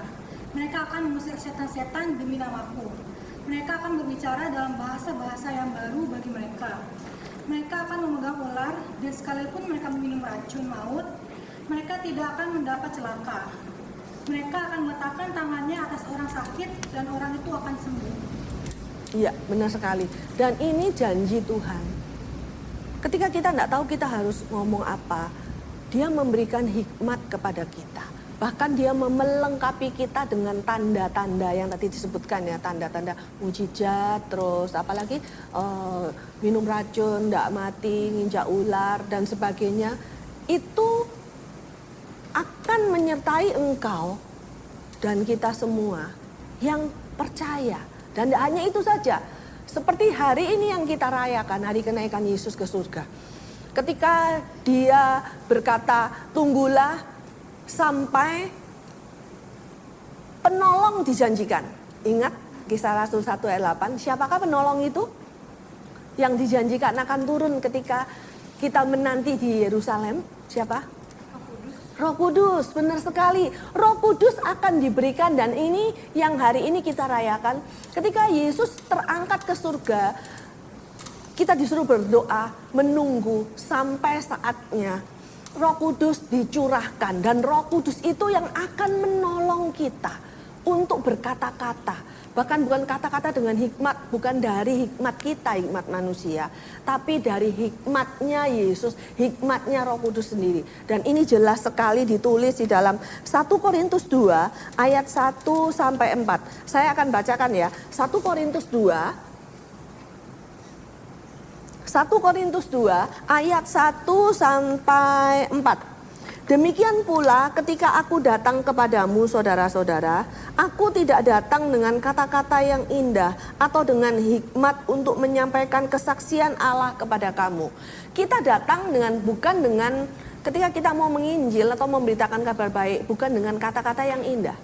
S3: Mereka akan mengusir setan-setan demi namaku. Mereka akan berbicara dalam bahasa-bahasa yang baru bagi mereka. Mereka akan memegang ular, dan sekalipun mereka meminum racun maut, mereka tidak akan mendapat celaka. Mereka akan meletakkan tangannya atas orang sakit, dan orang itu akan sembuh.
S7: Iya, benar sekali. Dan ini janji Tuhan. Ketika kita tidak tahu kita harus ngomong apa, Dia memberikan hikmat kepada kita. Bahkan Dia melengkapi kita dengan tanda-tanda yang tadi disebutkan ya, tanda-tanda mujizat, terus apalagi minum racun, tidak mati, nginjak ular dan sebagainya. Itu akan menyertai engkau dan kita semua yang percaya. Dan tidak hanya itu saja, seperti hari ini yang kita rayakan, hari kenaikan Yesus ke surga. Ketika Dia berkata, tunggulah sampai penolong dijanjikan. Ingat Kisah Rasul 1 ayat 8, siapakah penolong itu? Yang dijanjikan akan turun ketika kita menanti di Yerusalem. Siapa? Roh Kudus, benar sekali. Roh Kudus akan diberikan dan ini yang hari ini kita rayakan. Ketika Yesus terangkat ke surga, kita disuruh berdoa, menunggu sampai saatnya Roh Kudus dicurahkan. Dan Roh Kudus itu yang akan menolong kita untuk berkata-kata. Bahkan bukan kata-kata dengan hikmat, bukan dari hikmat kita, hikmat manusia. Tapi dari hikmatnya Yesus, hikmatnya Roh Kudus sendiri. Dan ini jelas sekali ditulis di dalam 1 Korintus 2 ayat 1 sampai 4. Saya akan bacakan ya, 1 Korintus 2 ayat 1 sampai 4. Demikian pula ketika aku datang kepadamu saudara-saudara, aku tidak datang dengan kata-kata yang indah atau dengan hikmat untuk menyampaikan kesaksian Allah kepada kamu. Kita datang bukan dengan ketika kita mau menginjil atau memberitakan kabar baik, bukan dengan kata-kata yang indah.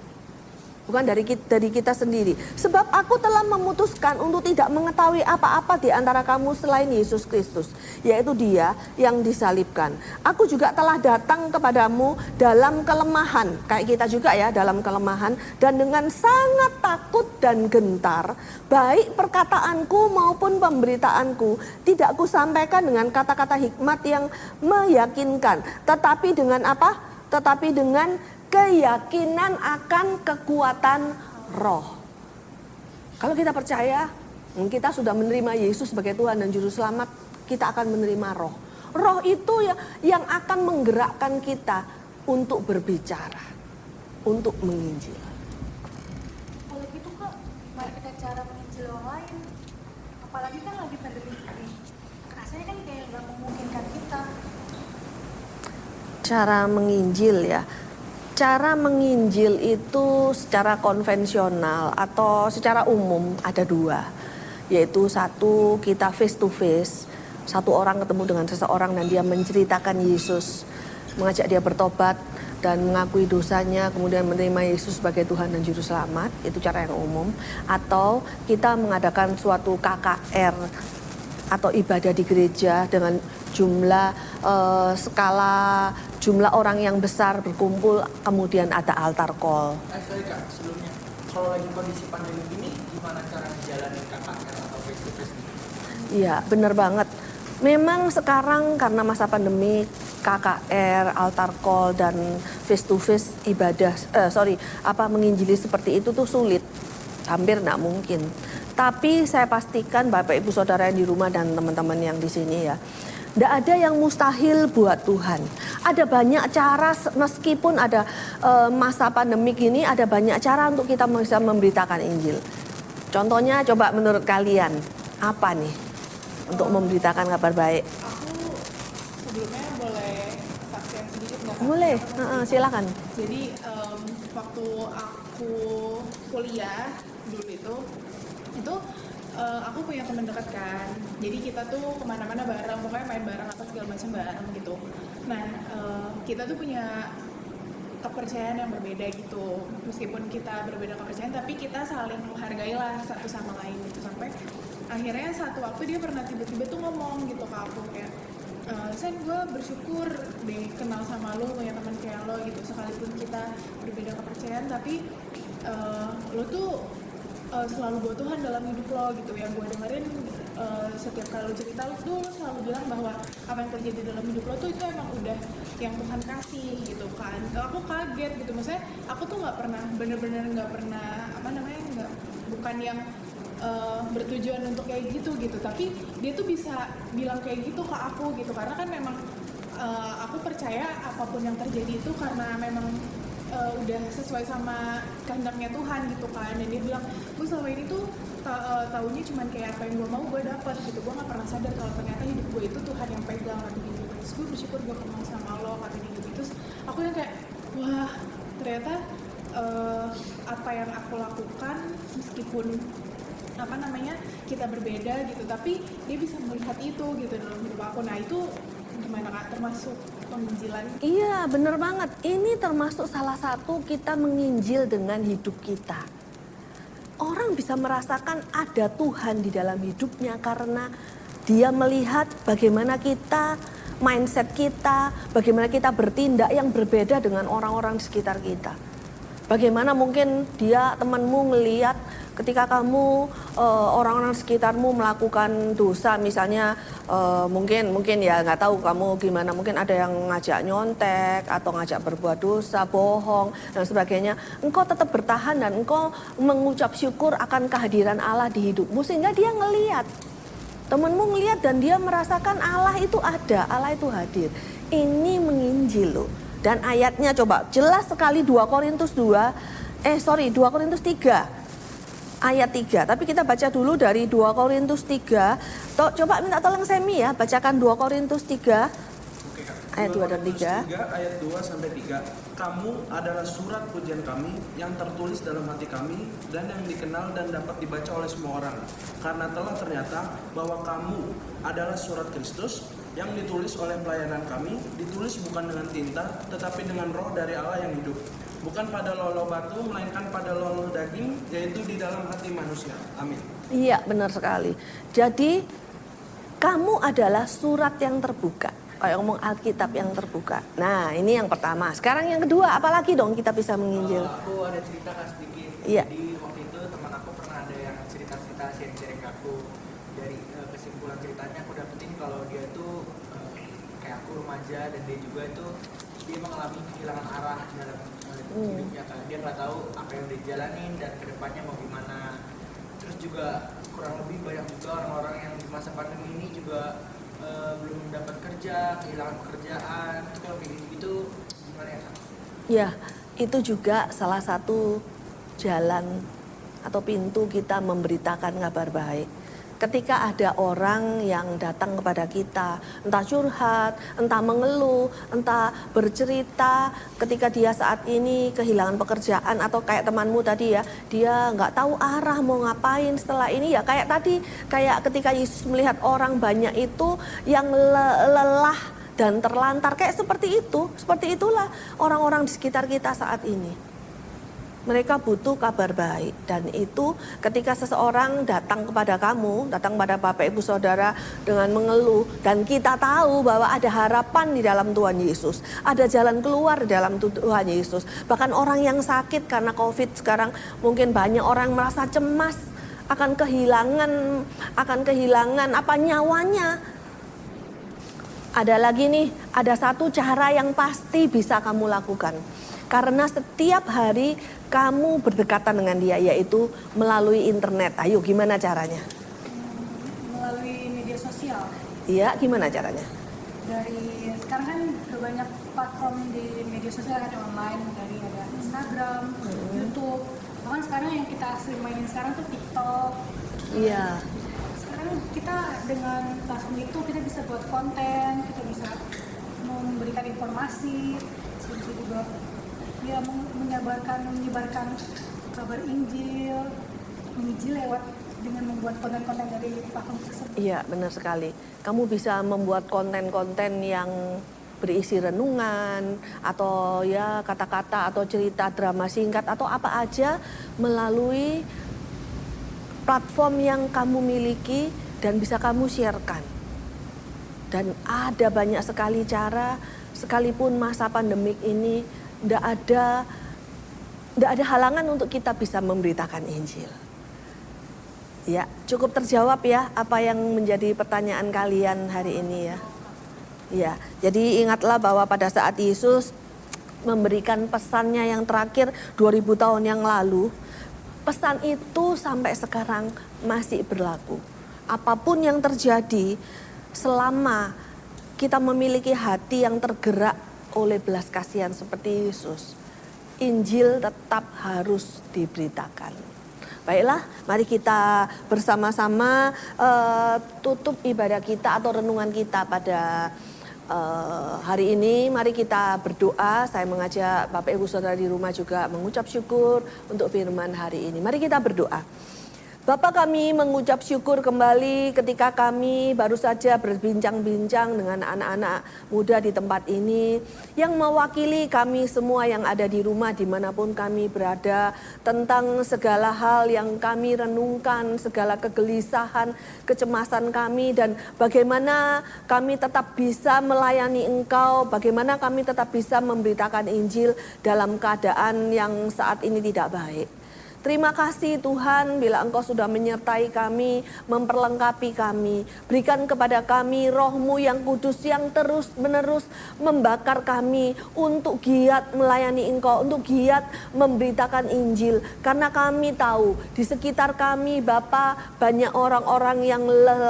S7: Bukan dari kita sendiri. Sebab aku telah memutuskan untuk tidak mengetahui apa-apa di antara kamu selain Yesus Kristus. Yaitu Dia yang disalibkan. Aku juga telah datang kepadamu dalam kelemahan. Kayak kita juga ya, dalam kelemahan. Dan dengan sangat takut dan gentar. Baik perkataanku maupun pemberitaanku. Tidak kusampaikan dengan kata-kata hikmat yang meyakinkan. Tetapi dengan apa? Tetapi dengan keyakinan akan kekuatan roh. Kalau kita percaya, kita sudah menerima Yesus sebagai Tuhan dan Juru Selamat, kita akan menerima roh. Roh itu yang akan menggerakkan kita untuk berbicara, untuk menginjil.
S3: Oleh itu kok, mari kita cara menginjil orang lain. Apalagi kan lagi pandemi ini. Rasanya kan kayak nggak memungkinkan kita.
S7: Cara menginjil ya. Cara menginjil itu secara konvensional atau secara umum ada dua. Yaitu satu, kita face to face. Satu orang ketemu dengan seseorang dan dia menceritakan Yesus. Mengajak dia bertobat dan mengakui dosanya. Kemudian menerima Yesus sebagai Tuhan dan Juru Selamat. Itu cara yang umum. Atau kita mengadakan suatu KKR atau ibadah di gereja dengan jumlah jumlah orang yang besar berkumpul, kemudian ada altar call.
S8: Sorry Kak, sebelumnya, kalau lagi kondisi pandemi ini, gimana cara menjalani KKR atau face to face?
S7: Iya, benar banget. Memang sekarang karena masa pandemi, KKR, altar call dan face to face ibadah, menginjili seperti itu tuh sulit, hampir nggak mungkin. Tapi saya pastikan Bapak Ibu Saudara yang di rumah dan teman-teman yang di sini ya, tidak ada yang mustahil buat Tuhan. Ada banyak cara, meskipun ada masa pandemik ini, ada banyak cara untuk kita bisa memberitakan Injil. Contohnya coba menurut kalian, apa nih untuk memberitakan kabar baik?
S2: Aku sebelumnya boleh saksian sedikit nggak?
S7: Boleh, silakan.
S2: Jadi waktu aku kuliah dulu itu aku punya teman dekat kan, jadi kita tuh kemana-mana bareng, pokoknya main bareng apa segala macam bareng gitu. Nah, kita tuh punya kepercayaan yang berbeda gitu, meskipun kita berbeda kepercayaan tapi kita saling menghargai lah satu sama lain gitu. Sampai akhirnya satu waktu dia pernah tiba-tiba tuh ngomong gitu ke aku kayak, Sen, gue bersyukur deh kenal sama lo, punya teman kayak lo gitu, sekalipun kita berbeda kepercayaan tapi lo tuh selalu bawa Tuhan dalam hidup lo gitu. Yang gue dengerin setiap kali lo cerita, lo tuh selalu bilang bahwa apa yang terjadi dalam hidup lo tuh itu emang udah yang Tuhan kasih gitu kan. Aku kaget gitu, maksudnya aku tuh nggak pernah, bener-bener nggak pernah nggak, bukan yang bertujuan untuk kayak gitu, tapi dia tuh bisa bilang kayak gitu ke aku gitu, karena kan memang aku percaya apapun yang terjadi itu karena memang udah sesuai sama kehendaknya Tuhan gitu kan. Dan dia bilang, gue selama ini tuh taunya cuman kayak apa yang gue mau gue dapat gitu, gue nggak pernah sadar kalau ternyata hidup gue itu Tuhan yang pegang gitu. Terus gue bersyukur gue kenal sama lo kata dia gitu. Terus aku yang kayak, wah ternyata apa yang aku lakukan meskipun kita berbeda gitu, tapi dia bisa melihat itu gitu dalam hidup aku. Nah itu gimana Kak, termasuk penginjilan?
S7: Iya, bener banget. Ini termasuk salah satu kita menginjil dengan hidup kita. Orang bisa merasakan ada Tuhan di dalam hidupnya karena dia melihat bagaimana kita, mindset kita, bagaimana kita bertindak yang berbeda dengan orang-orang di sekitar kita. Bagaimana mungkin dia, temanmu, ngelihat ketika kamu orang-orang sekitarmu melakukan dosa, misalnya mungkin ya nggak tahu kamu gimana, mungkin ada yang ngajak nyontek atau ngajak berbuat dosa, bohong dan sebagainya. Engkau tetap bertahan dan engkau mengucap syukur akan kehadiran Allah di hidupmu, sehingga dia ngelihat, temanmu ngelihat dan dia merasakan Allah itu ada, Allah itu hadir. Ini menginjil loh. Dan ayatnya coba jelas sekali 2 Korintus 3 ayat 3. Tapi kita baca dulu dari 2 Korintus 3. Coba minta tolong Semi ya, bacakan 2 Korintus 3 ayat 2 dan 3.
S1: Ayat 2 sampai 3. Kamu adalah surat pujian kami yang tertulis dalam hati kami dan yang dikenal dan dapat dibaca oleh semua orang. Karena telah ternyata bahwa kamu adalah surat Kristus yang ditulis oleh pelayanan kami, ditulis bukan dengan tinta, tetapi dengan roh dari Allah yang hidup. Bukan pada lolo batu, melainkan pada lolo daging, yaitu di dalam hati manusia. Amin.
S7: Iya, benar sekali. Jadi, kamu adalah surat yang terbuka. Kayak ngomong Alkitab yang terbuka. Nah, ini yang pertama. Sekarang yang kedua, apalagi dong kita bisa menginjil?
S8: Aku ada cerita Kak sedikit.
S7: Iya.
S8: Jadi waktu itu teman aku pernah ada yang cerita-cerita sharing ke aku. Dari kesimpulan ceritanya aku dapetin kalau dia tuh kayak aku remaja dan dia juga itu dia mengalami kehilangan arah dalam hidupnya kan. Dia nggak tahu apa yang udah dijalanin dan kedepannya mau gimana. Terus juga kurang lebih banyak juga orang-orang yang di masa pandemi ini juga belum dapat kerja, kehilangan pekerjaan. Itu kalau kayak gitu gimana ya Kak?
S7: Ya, itu juga salah satu jalan atau pintu kita memberitakan kabar baik. Ketika ada orang yang datang kepada kita, entah curhat, entah mengeluh, entah bercerita, ketika dia saat ini kehilangan pekerjaan atau kayak temanmu tadi ya, dia nggak tahu arah mau ngapain setelah ini ya, kayak tadi, kayak ketika Yesus melihat orang banyak itu yang lelah dan terlantar, kayak seperti itu, seperti itulah orang-orang di sekitar kita saat ini. Mereka butuh kabar baik, dan itu ketika seseorang datang kepada kamu, datang kepada Bapak Ibu Saudara dengan mengeluh, dan kita tahu bahwa ada harapan di dalam Tuhan Yesus, ada jalan keluar di dalam Tuhan Yesus. Bahkan orang yang sakit karena COVID sekarang, mungkin banyak orang merasa cemas akan kehilangan nyawanya. Ada lagi nih, ada satu cara yang pasti bisa kamu lakukan. Karena setiap hari kamu berdekatan dengan dia, yaitu melalui internet. Ayo, gimana caranya?
S3: Melalui media sosial.
S7: Iya, gimana caranya?
S3: Dari sekarang kan udah banyak platform di media sosial, ada online, dari ada Instagram, YouTube. Bahkan sekarang yang kita sering mainin sekarang tuh TikTok.
S7: Iya.
S3: Sekarang kita dengan platform itu kita bisa buat konten, kita bisa memberikan informasi, bisa juga menyebarkan kabar Injil lewat dengan membuat konten-konten dari platform tersebut.
S7: Iya, benar sekali. Kamu bisa membuat konten-konten yang berisi renungan atau ya kata-kata atau cerita drama singkat atau apa aja melalui platform yang kamu miliki dan bisa kamu sharekan. Dan ada banyak sekali cara, sekalipun masa pandemik ini tidak ada halangan untuk kita bisa memberitakan Injil. Ya, cukup terjawab ya apa yang menjadi pertanyaan kalian hari ini ya. Ya, jadi ingatlah bahwa pada saat Yesus memberikan pesannya yang terakhir 2000 tahun yang lalu, pesan itu sampai sekarang masih berlaku. Apapun yang terjadi, selama kita memiliki hati yang tergerak oleh belas kasihan seperti Yesus, Injil tetap harus diberitakan. Baiklah, mari kita bersama-sama tutup ibadah kita atau renungan kita pada hari ini. Mari kita berdoa. Saya mengajak Bapak Ibu Saudara di rumah juga mengucap syukur untuk firman hari ini. Mari kita berdoa. Bapa, kami mengucap syukur kembali ketika kami baru saja berbincang-bincang dengan anak-anak muda di tempat ini yang mewakili kami semua yang ada di rumah dimanapun kami berada, tentang segala hal yang kami renungkan, segala kegelisahan, kecemasan kami, dan bagaimana kami tetap bisa melayani Engkau, bagaimana kami tetap bisa memberitakan Injil dalam keadaan yang saat ini tidak baik. Terima kasih Tuhan bila Engkau sudah menyertai kami, memperlengkapi kami. Berikan kepada kami roh-Mu yang kudus yang terus menerus membakar kami untuk giat melayani Engkau, untuk giat memberitakan Injil. Karena kami tahu di sekitar kami Bapa banyak orang-orang yang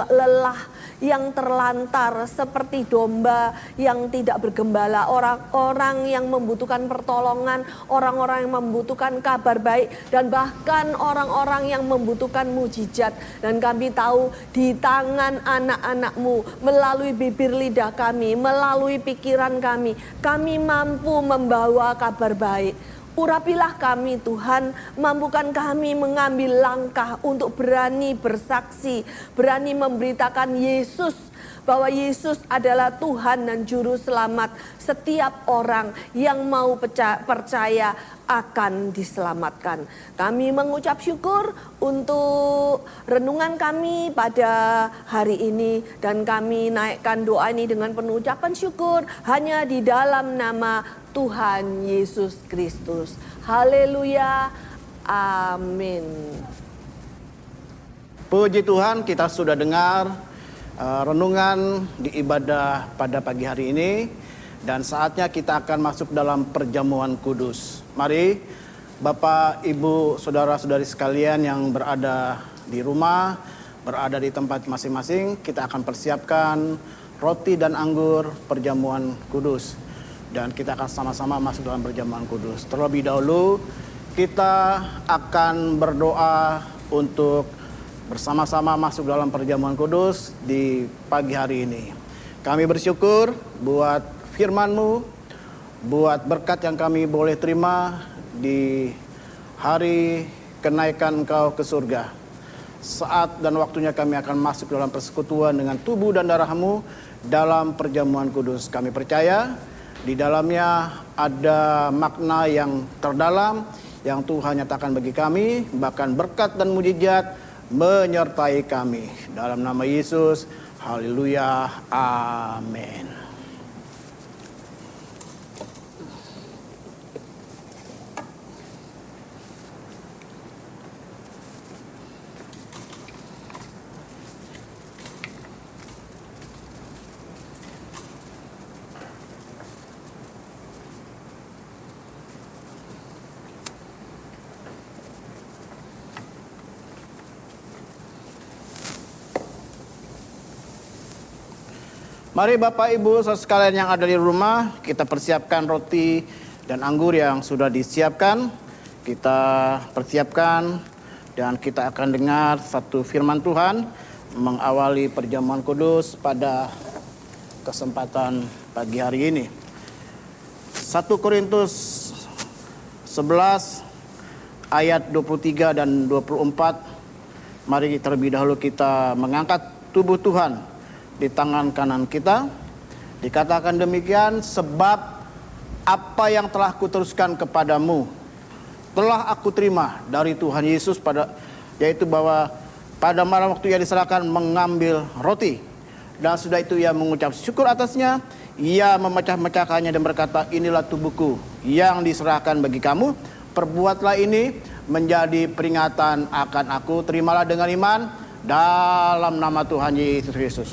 S7: lelah, yang terlantar seperti domba yang tidak bergembala. Orang-orang yang membutuhkan pertolongan, orang-orang yang membutuhkan kabar baik, dan bahkan orang-orang yang membutuhkan mujizat. Dan kami tahu di tangan anak-anak-Mu, melalui bibir lidah kami, melalui pikiran kami mampu membawa kabar baik. Urapilah kami Tuhan, mampukan kami mengambil langkah untuk berani bersaksi, berani memberitakan Yesus, bahwa Yesus adalah Tuhan dan Juru Selamat. Setiap orang yang mau percaya akan diselamatkan. Kami mengucap syukur untuk renungan kami pada hari ini, dan kami naikkan doa ini dengan penuh ucapan syukur hanya di dalam nama Tuhan Yesus Kristus. Haleluya. Amin.
S9: Puji Tuhan, kita sudah dengar renungan di ibadah pada pagi hari ini, dan saatnya kita akan masuk dalam perjamuan kudus. Mari Bapak, Ibu, Saudara-saudari sekalian yang berada di rumah, berada di tempat masing-masing, kita akan persiapkan roti dan anggur perjamuan kudus, dan kita akan sama-sama masuk dalam perjamuan kudus. Terlebih dahulu kita akan berdoa untuk bersama-sama masuk dalam perjamuan kudus di pagi hari ini. Kami bersyukur buat firman-Mu, buat berkat yang kami boleh terima di hari kenaikan Engkau ke surga. Saat dan waktunya kami akan masuk dalam persekutuan dengan tubuh dan darah-Mu dalam perjamuan kudus. Kami percaya di dalamnya ada makna yang terdalam yang Tuhan nyatakan bagi kami, bahkan berkat dan mujizat menyertai kami. Dalam nama Yesus, haleluya, amin. Mari Bapak Ibu saudara sekalian yang ada di rumah, kita persiapkan roti dan anggur yang sudah disiapkan. Kita persiapkan dan kita akan dengar satu firman Tuhan mengawali perjamuan kudus pada kesempatan pagi hari ini. 1 Korintus 11 ayat 23 dan 24. Mari terlebih dahulu kita mengangkat tubuh Tuhan di tangan kanan kita. Dikatakan demikian, sebab apa yang telah kuteruskan kepadamu telah aku terima dari Tuhan Yesus, yaitu bahwa pada malam waktu ia diserahkan mengambil roti, dan sudah itu ia mengucap syukur atasnya, ia memecah-mecahkannya dan berkata, inilah tubuhku yang diserahkan bagi kamu, perbuatlah ini menjadi peringatan akan aku. Terimalah dengan iman dalam nama Tuhan Yesus Kristus.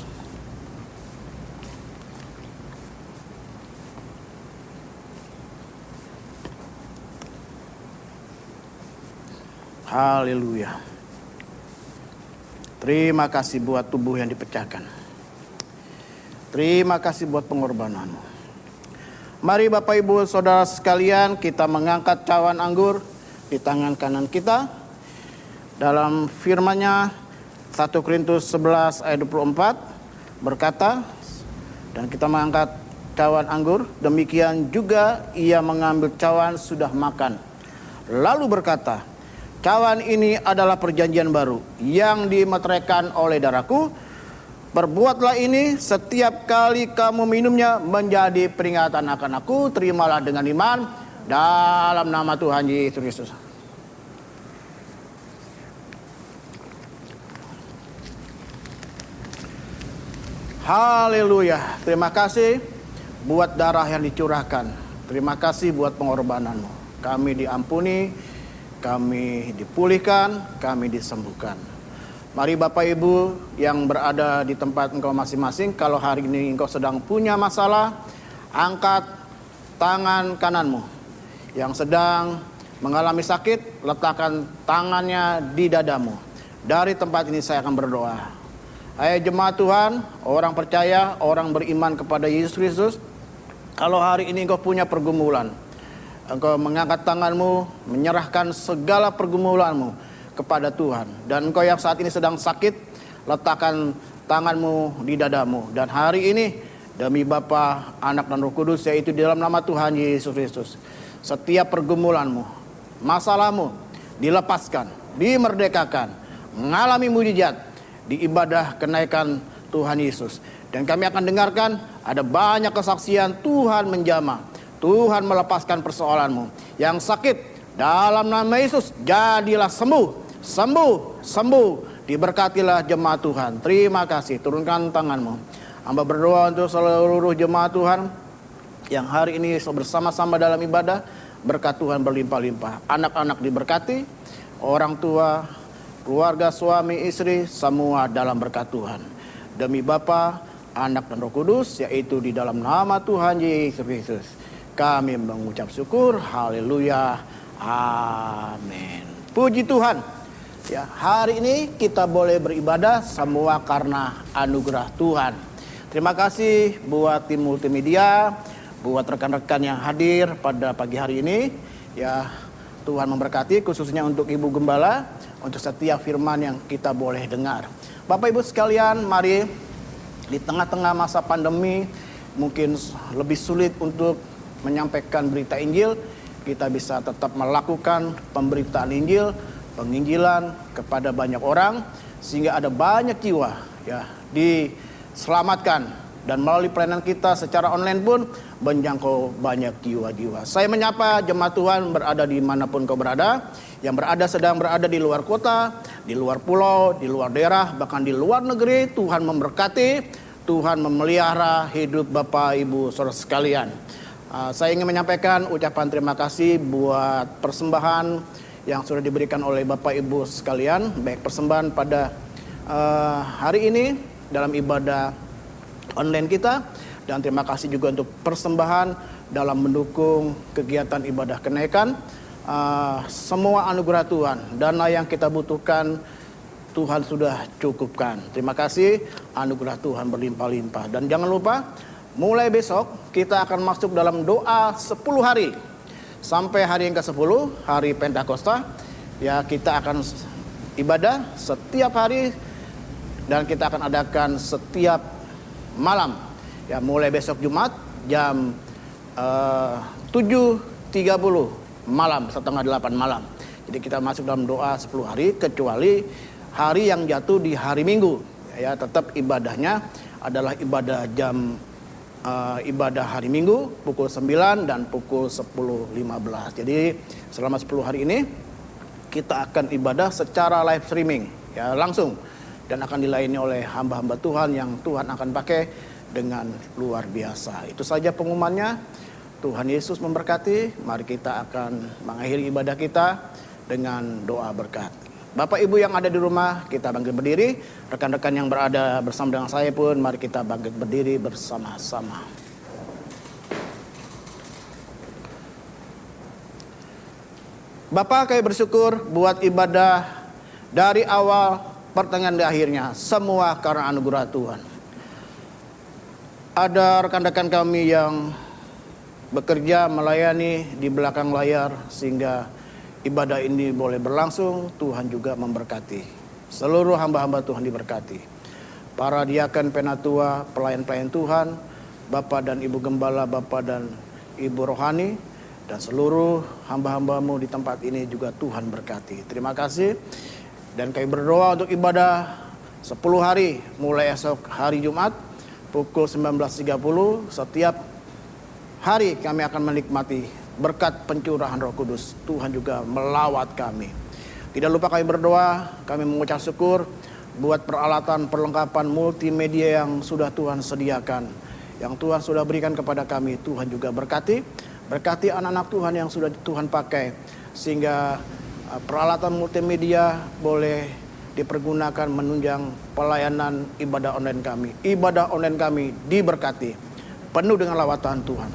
S9: Haleluya. Terima kasih buat tubuh yang dipecahkan. Terima kasih buat pengorbananmu. Mari Bapak Ibu Saudara sekalian, kita mengangkat cawan anggur di tangan kanan kita. Dalam firman-Nya 1 Korintus 11 ayat 24 berkata, dan kita mengangkat cawan anggur, demikian juga ia mengambil cawan sudah makan, lalu berkata, cawan ini adalah perjanjian baru yang dimeteraikan oleh darahku. Perbuatlah ini setiap kali kamu minumnya menjadi peringatan akan aku. Terimalah dengan iman dalam nama Tuhan Yesus Kristus. Haleluya. Terima kasih buat darah yang dicurahkan. Terima kasih buat pengorbananmu. Kami diampuni, kami dipulihkan, kami disembuhkan. Mari Bapak Ibu yang berada di tempat engkau masing-masing, kalau hari ini engkau sedang punya masalah, angkat tangan kananmu. Yang sedang mengalami sakit, letakkan tangannya di dadamu. Dari tempat ini saya akan berdoa. Hai jemaat Tuhan, orang percaya, orang beriman kepada Yesus Kristus, kalau hari ini engkau punya pergumulan, engkau mengangkat tanganmu, menyerahkan segala pergumulanmu kepada Tuhan. Dan engkau yang saat ini sedang sakit, letakkan tanganmu di dadamu. Dan hari ini demi Bapa, Anak dan Roh Kudus, yaitu di dalam nama Tuhan Yesus Kristus, setiap pergumulanmu, masalahmu dilepaskan, dimerdekakan, mengalami mujizat di ibadah kenaikan Tuhan Yesus. Dan kami akan dengarkan ada banyak kesaksian Tuhan menjamah, Tuhan melepaskan persoalanmu. Yang sakit dalam nama Yesus jadilah sembuh. Sembuh. Diberkatilah jemaat Tuhan. Terima kasih. Turunkan tanganmu. Hamba berdoa untuk seluruh jemaat Tuhan yang hari ini bersama-sama dalam ibadah. Berkat Tuhan berlimpah-limpah. Anak-anak diberkati, orang tua, keluarga, suami, istri, semua dalam berkat Tuhan. Demi Bapa, Anak dan Roh Kudus, yaitu di dalam nama Tuhan Yesus Kristus, kami mengucap syukur. Haleluya. Amin. Puji Tuhan. Ya, hari ini kita boleh beribadah semua karena anugerah Tuhan. Terima kasih buat tim multimedia, buat rekan-rekan yang hadir pada pagi hari ini. Ya, Tuhan memberkati khususnya untuk Ibu Gembala, untuk setiap firman yang kita boleh dengar. Bapak Ibu sekalian, mari di tengah-tengah masa pandemi mungkin lebih sulit untuk menyampaikan berita Injil, kita bisa tetap melakukan pemberitaan Injil, penginjilan kepada banyak orang, sehingga ada banyak jiwa ya diselamatkan, dan melalui pelayanan kita secara online pun menjangkau banyak jiwa-jiwa. Saya menyapa jemaat Tuhan berada di manapun kau berada, yang sedang berada di luar kota, di luar pulau, di luar daerah, bahkan di luar negeri. Tuhan memberkati, Tuhan memelihara hidup Bapak Ibu Saudara sekalian. Saya ingin menyampaikan ucapan terima kasih buat persembahan yang sudah diberikan oleh Bapak Ibu sekalian, baik persembahan pada hari ini dalam ibadah online kita, dan terima kasih juga untuk persembahan dalam mendukung kegiatan ibadah kenaikan. Semua anugerah Tuhan, dana yang kita butuhkan Tuhan sudah cukupkan. Terima kasih, anugerah Tuhan berlimpah-limpah. Dan jangan lupa, mulai besok kita akan masuk dalam doa 10 hari. Sampai hari yang ke-10, hari Pentakosta, ya kita akan ibadah setiap hari dan kita akan adakan setiap malam. Ya, mulai besok Jumat jam 7.30 malam, setengah 8 malam. Jadi kita masuk dalam doa 10 hari, kecuali hari yang jatuh di hari Minggu. Ya, tetap ibadahnya adalah ibadah ibadah hari Minggu pukul 9 dan pukul 10.15. Jadi selama 10 hari ini kita akan ibadah secara live streaming, ya, langsung, dan akan dilayani oleh hamba-hamba Tuhan yang Tuhan akan pakai dengan luar biasa. Itu saja pengumumannya. Tuhan Yesus memberkati. Mari kita akan mengakhiri ibadah kita dengan doa berkat. Bapak Ibu yang ada di rumah, kita bangkit berdiri. Rekan-rekan yang berada bersama dengan saya pun, mari kita bangkit berdiri bersama-sama. Bapak, kami bersyukur buat ibadah dari awal, pertengahan, dan akhirnya. Semua karena anugerah Tuhan. Ada rekan-rekan kami yang bekerja melayani di belakang layar sehingga ibadah ini boleh berlangsung. Tuhan juga memberkati. Seluruh hamba-hamba Tuhan diberkati. Para diaken, penatua, pelayan-pelayan Tuhan, Bapak dan Ibu Gembala, Bapak dan Ibu Rohani, dan seluruh hamba-hambamu di tempat ini juga Tuhan berkati. Terima kasih. Dan kami berdoa untuk ibadah 10 hari mulai esok hari Jumat pukul 19.30. Setiap hari kami akan menikmati berkat pencurahan Roh Kudus. Tuhan juga melawat kami. Tidak lupa kami berdoa, kami mengucap syukur buat peralatan perlengkapan multimedia yang sudah Tuhan sediakan, yang Tuhan sudah berikan kepada kami. Tuhan juga berkati anak-anak Tuhan yang sudah Tuhan pakai, sehingga peralatan multimedia boleh dipergunakan menunjang pelayanan ibadah online kami. Ibadah online kami diberkati, penuh dengan lawatan Tuhan,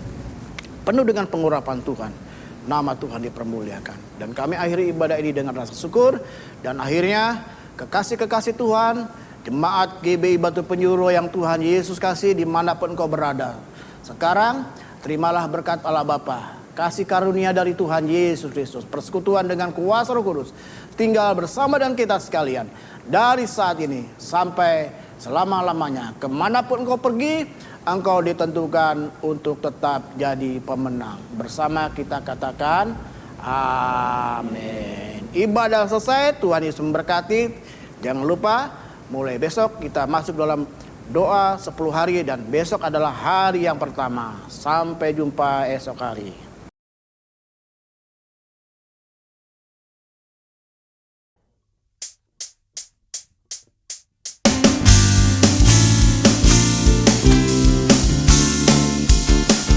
S9: penuh dengan pengurapan Tuhan. Nama Tuhan dipermuliakan. Dan kami akhiri ibadah ini dengan rasa syukur. Dan akhirnya kekasih-kekasih Tuhan, jemaat GBI Batu Penjuru yang Tuhan Yesus kasih dimanapun kau berada. Sekarang terimalah berkat Allah Bapa, kasih karunia dari Tuhan Yesus Kristus, persekutuan dengan kuasa Roh Kudus, tinggal bersama dengan kita sekalian. Dari saat ini sampai selama-lamanya, kemanapun kau pergi, engkau ditentukan untuk tetap jadi pemenang. Bersama kita katakan, amin. Ibadah selesai, Tuhan Yesus memberkati. Jangan lupa, mulai besok kita masuk dalam doa 10 hari, dan besok adalah hari yang pertama. Sampai jumpa esok hari.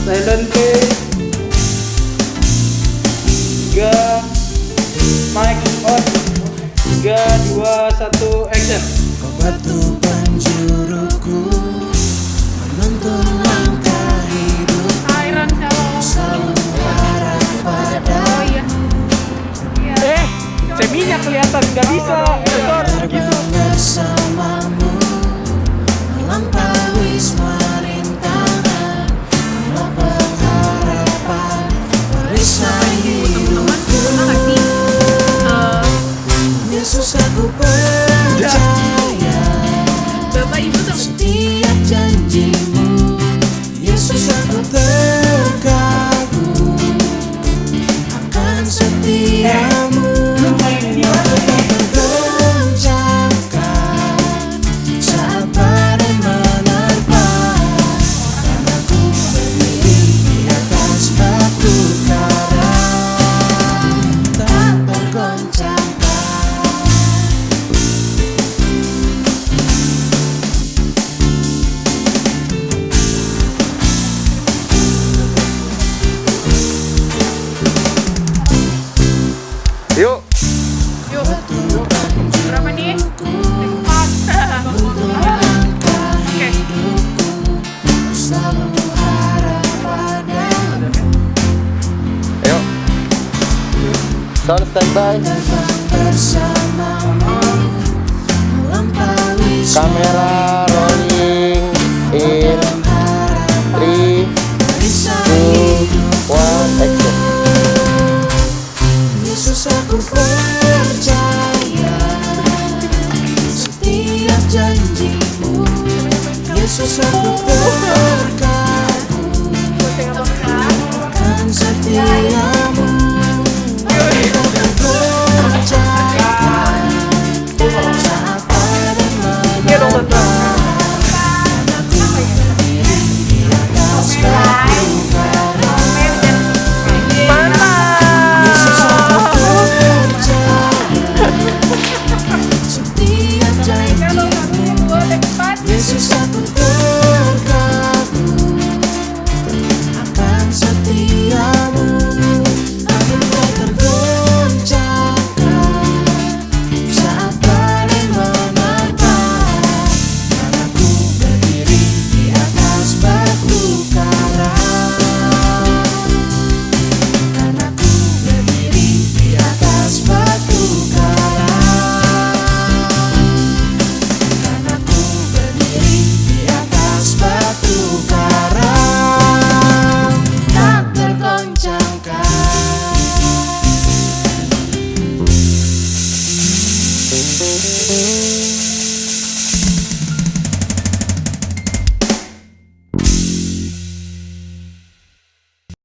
S4: Silent K 3, mic on, 3, 2, 1, action.
S10: Kau batu penjuruku, menuntun langkah hidup,
S2: Iron Shalom.
S10: selalu harap padamu.
S4: Seminya kelihatan, nggak bisa.
S10: Terbang bersamamu, melampaui semua rintangan, kaulah pengharapan, perisai hidupku. Yesus aku percaya,
S2: Bapak Ibu tuh
S10: setiap janjimu. Yesus aku terkagum akan setiamu. Aku tak tergoncangkan saat badai menerpa, karena ku berdiri di atas batu karang, tak tergoncangkan.
S4: Yuk.
S2: yuk. Berapa nih? 4. Oke.
S10: Selalu harap padamu,
S4: Ayo. Sound standby.
S10: terbang bersamamu, melampaui
S4: Kamera rolling in 3, 2, 1, action.
S10: Yesus aku percaya, setiap janjimu. Yesus aku terkagum akan setiamu. Aku tak tergoncangkan saat Yesus.